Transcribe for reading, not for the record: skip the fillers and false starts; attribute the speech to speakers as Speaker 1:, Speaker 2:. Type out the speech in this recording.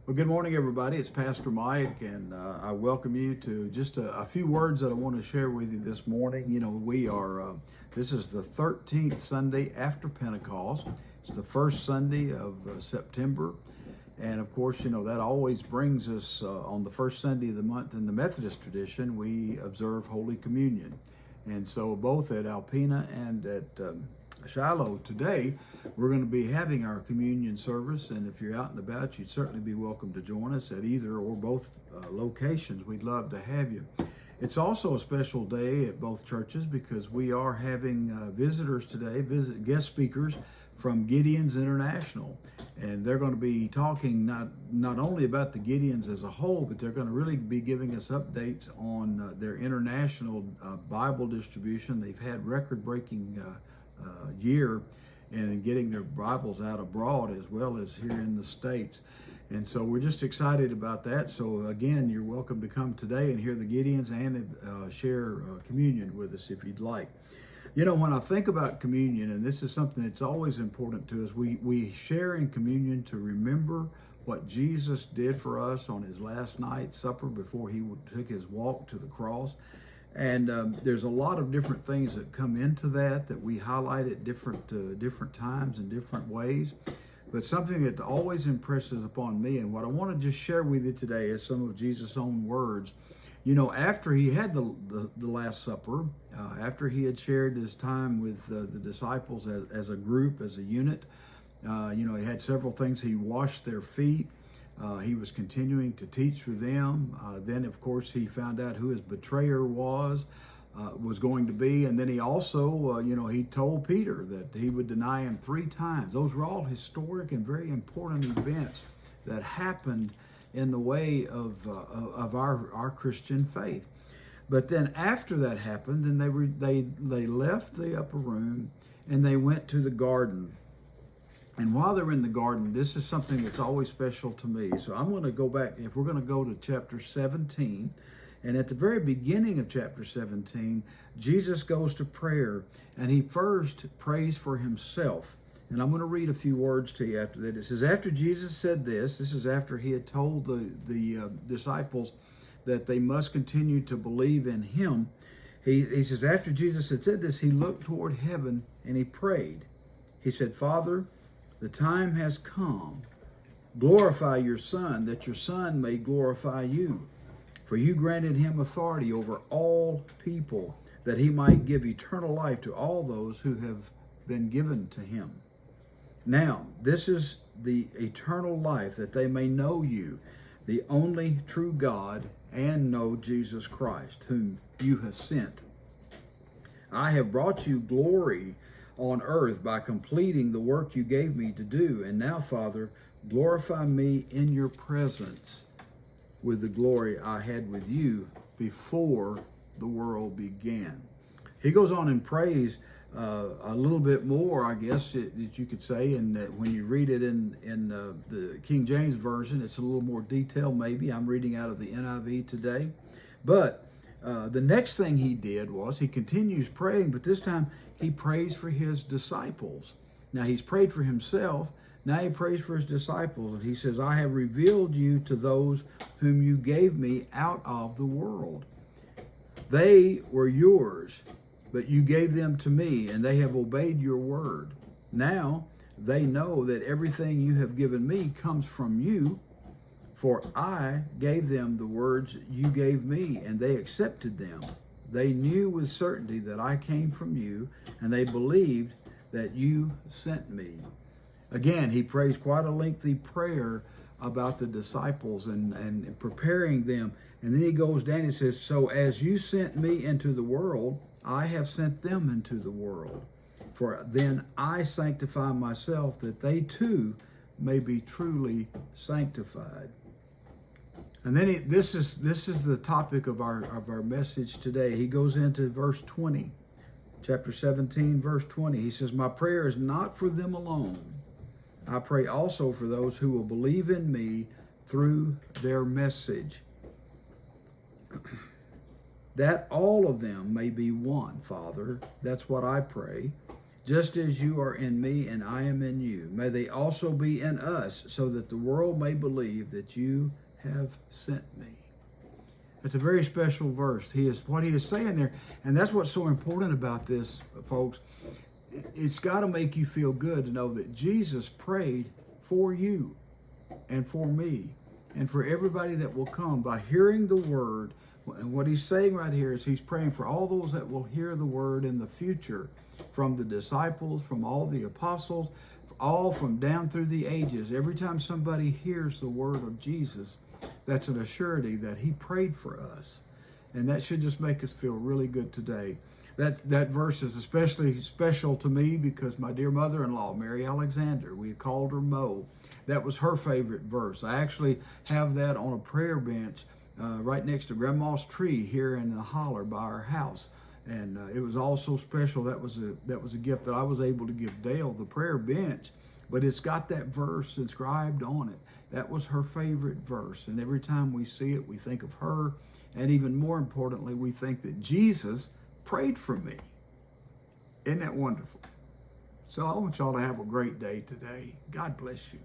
Speaker 1: Well, good morning, everybody. It's Pastor Mike, and I welcome you to just a few words that I want to share with you this morning. This is the 13th Sunday after Pentecost. It's the first Sunday of September. And of course, that always brings us on the first Sunday of the month in the Methodist tradition, we observe Holy Communion. And so both at Alpena and at Shiloh today, we're going to be having our communion service, and if you're out and about, you'd certainly be welcome to join us at either or both locations. We'd love to have you. It's also a special day at both churches because we are having visitors today, guest speakers from Gideons International, and they're going to be talking not only about the Gideons as a whole, but they're going to really be giving us updates on their international Bible distribution. They've had record-breaking year and getting their Bibles out abroad as well as here in the States. And so we're just excited about that. So again, you're welcome to come today and hear the Gideons and share communion with us if you'd like. When I think about communion, and this is something that's always important to us, we share in communion to remember what Jesus did for us on his last night supper before he took his walk to the cross. And there's a lot of different things that come into that we highlight at different times in different ways. But something that always impresses upon me, and what I want to just share with you today is some of Jesus' own words. After he had the Last Supper, after he had shared his time with the disciples as a group, as a unit, he had several things. He washed their feet. He was continuing to teach with them. Then, of course, he found out who his betrayer was going to be. And then he also, he told Peter that he would deny him 3 times. Those were all historic and very important events that happened in the way of our Christian faith. But then after that happened, and they left the upper room and they went to the garden. And while they're in the garden, this is something that's always special to me. So I'm going to go back, if we're going to go to chapter 17, and at the very beginning of chapter 17, Jesus goes to prayer, and he first prays for himself. And I'm going to read a few words to you after that. It says, after Jesus said this is after he had told the disciples that they must continue to believe in him. He says, after Jesus had said this, he looked toward heaven and he prayed. He said, Father, the time has come. Glorify your Son, that your Son may glorify you. For you granted him authority over all people, that he might give eternal life to all those who have been given to him. Now, this is the eternal life, that they may know you, the only true God, and know Jesus Christ, whom you have sent. I have brought you glory on earth by completing the work you gave me to do. And now, Father, glorify me in your presence with the glory I had with you before the world began. He goes on and prays a little bit more, I guess, that you could say, and that when you read it in the King James Version, it's a little more detailed maybe. I'm reading out of the NIV today. But the next thing he did was he continues praying, but this time he prays for his disciples. Now he's prayed for himself. Now he prays for his disciples. And he says, I have revealed you to those whom you gave me out of the world. They were yours, but you gave them to me, and they have obeyed your word. Now they know that everything you have given me comes from you, for I gave them the words you gave me, and they accepted them. They knew with certainty that I came from you, and they believed that you sent me. Again, he prays quite a lengthy prayer about the disciples and preparing them. And then he goes down and says, so as you sent me into the world, I have sent them into the world. For then I sanctify myself, that they too may be truly sanctified. And then this is the topic of our message today. He goes into verse 20, chapter 17, verse 20. He says, my prayer is not for them alone. I pray also for those who will believe in me through their message, that all of them may be one, Father. That's what I pray. just as you are in me and I am in you. May they also be in us, so that the world may believe that you have sent me. It's a very special verse. What he is saying there, and that's what's so important about this, folks. It's got to make you feel good to know that Jesus prayed for you and for me and for everybody that will come by hearing the word. And what he's saying right here is he's praying for all those that will hear the word in the future, from the disciples, from all the apostles, all from down through the ages. Every time somebody hears the word of Jesus, that's an assurity that he prayed for us. And that should just make us feel really good today. That verse is especially special to me because my dear mother-in-law, Mary Alexander, we called her Mo. That was her favorite verse. I actually have that on a prayer bench right next to Grandma's tree here in the holler by our house. And it was all so special. That was a gift that I was able to give Dale, the prayer bench. But it's got that verse inscribed on it. That was her favorite verse. And every time we see it, we think of her. And even more importantly, we think that Jesus prayed for me. Isn't that wonderful? So I want y'all to have a great day today. God bless you.